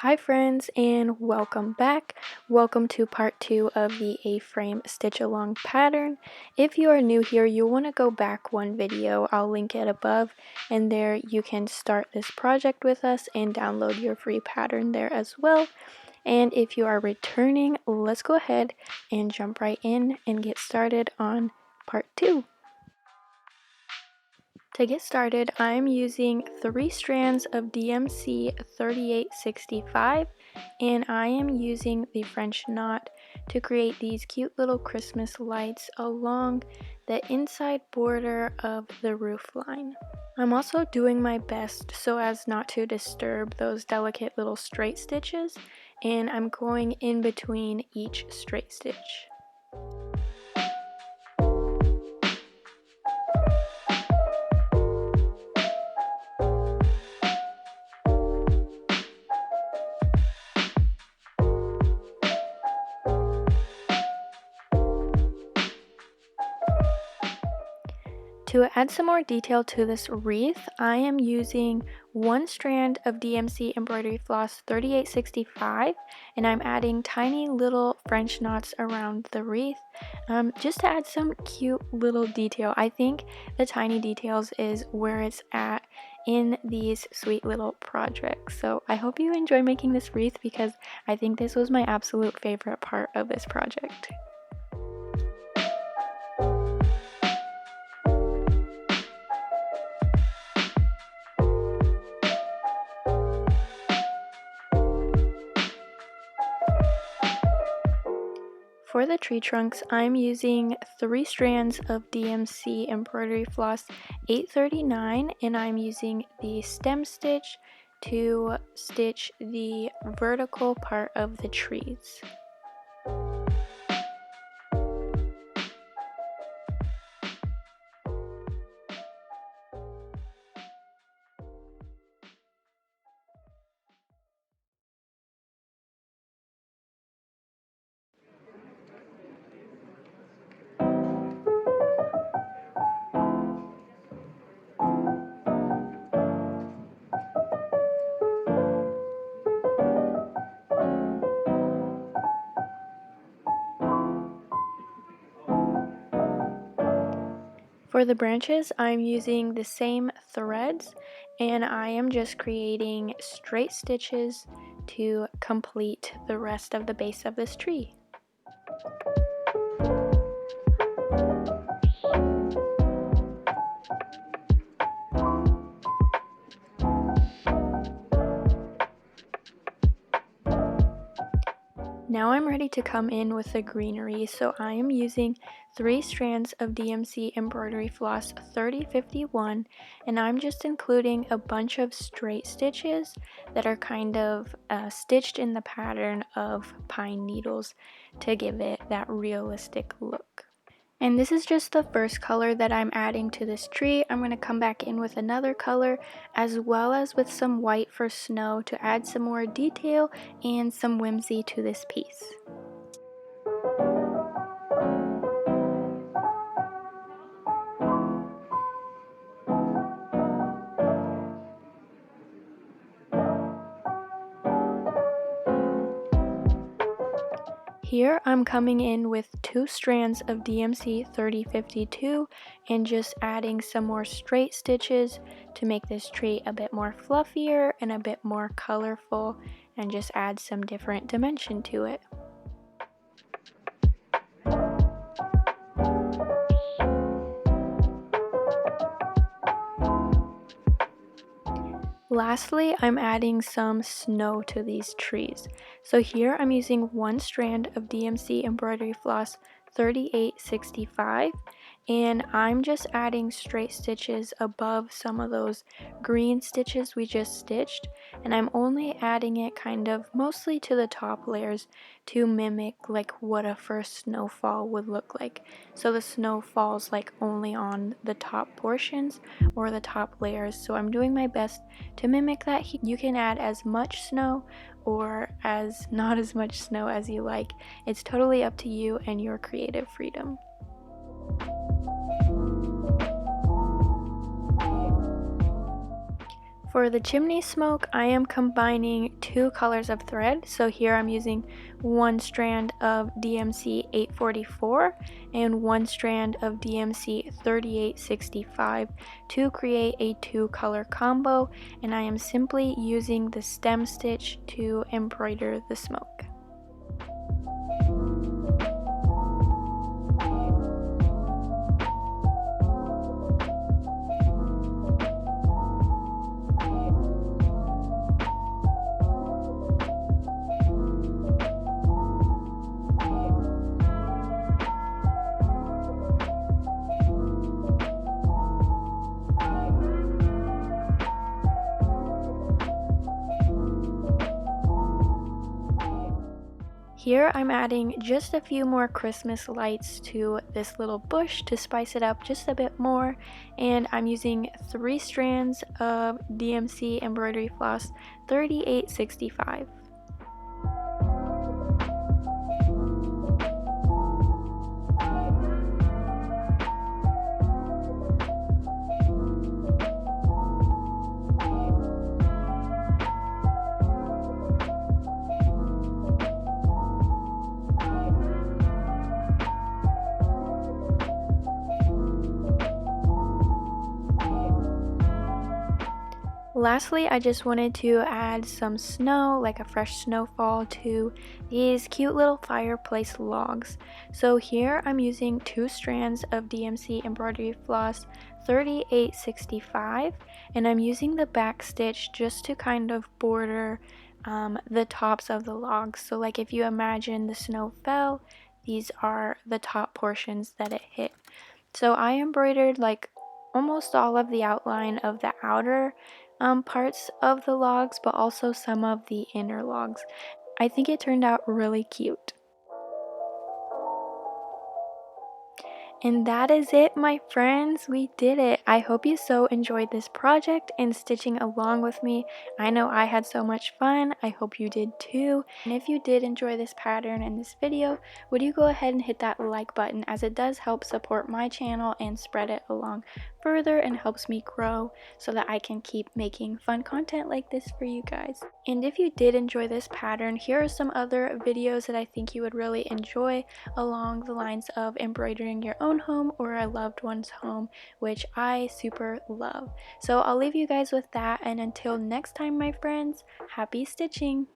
Hi friends and welcome back. Welcome to part 2 of the A-frame stitch along pattern. If you are new here, you'll want to go back one video. I'll link it above, and there you can start this project with us and download your free pattern there as well. And if you are returning, let's go ahead and jump right in and get started on part 2. To get started, I'm using 3 strands of DMC 3865, and I am using the French knot to create these cute little Christmas lights along the inside border of the roof line. I'm also doing my best so as not to disturb those delicate little straight stitches, and I'm going in between each straight stitch. To add some more detail to this wreath, I am using 1 strand of DMC Embroidery Floss 3865, and I'm adding tiny little French knots around the wreath, just to add some cute little detail. I think the tiny details is where it's at in these sweet little projects. So I hope you enjoy making this wreath because I think this was my absolute favorite part of this project. For the tree trunks, I'm using 3 strands of DMC Embroidery Floss 839, and I'm using the stem stitch to stitch the vertical part of the trees. For the branches, I'm using the same threads, and I am just creating straight stitches to complete the rest of the base of this tree. Now I'm ready to come in with the greenery, so I am using 3 strands of DMC Embroidery Floss 3051, and I'm just including a bunch of straight stitches that are kind of stitched in the pattern of pine needles to give it that realistic look. And this is just the first color that I'm adding to this tree. I'm going to come back in with another color as well as with some white for snow to add some more detail and some whimsy to this piece. Here I'm coming in with 2 strands of DMC 3052 and just adding some more straight stitches to make this tree a bit more fluffier and a bit more colorful and just add some different dimension to it. Lastly, I'm adding some snow to these trees. So here I'm using 1 strand of DMC Embroidery Floss 3865, and I'm just adding straight stitches above some of those green stitches we just stitched, and I'm only adding it kind of mostly to the top layers to mimic like what a first snowfall would look like. So the snow falls like only on the top portions or the top layers, so I'm doing my best to mimic that. You can add as much snow or as not as much snow as you like. It's totally up to you and your creative freedom. For the chimney smoke, I am combining two colors of thread. So here I'm using one strand of DMC 844 and one strand of DMC 3865 to create a two-color combo, and I am simply using the stem stitch to embroider the smoke. Here I'm adding just a few more Christmas lights to this little bush to spice it up just a bit more, and I'm using 3 strands of DMC embroidery floss 3865. Lastly, I just wanted to add some snow, like a fresh snowfall, to these cute little fireplace logs. So here I'm using 2 strands of DMC embroidery floss 3865, and I'm using the back stitch just to kind of border the tops of the logs. So like if you imagine the snow fell, these are the top portions that it hit. So I embroidered like almost all of the outline of the outer parts of the logs, but also some of the inner logs. I think it turned out really cute. And that is it, my friends. We did it. I hope you so enjoyed this project and stitching along with me. I know I had so much fun. I hope you did too. And if you did enjoy this pattern and this video, would you go ahead and hit that like button, as it does help support my channel and spread it along further and helps me grow so that I can keep making fun content like this for you guys. And if you did enjoy this pattern, here are some other videos that I think you would really enjoy along the lines of embroidering your own home or a loved one's home, which I super love. So I'll leave you guys with that, and until next time, my friends, happy stitching!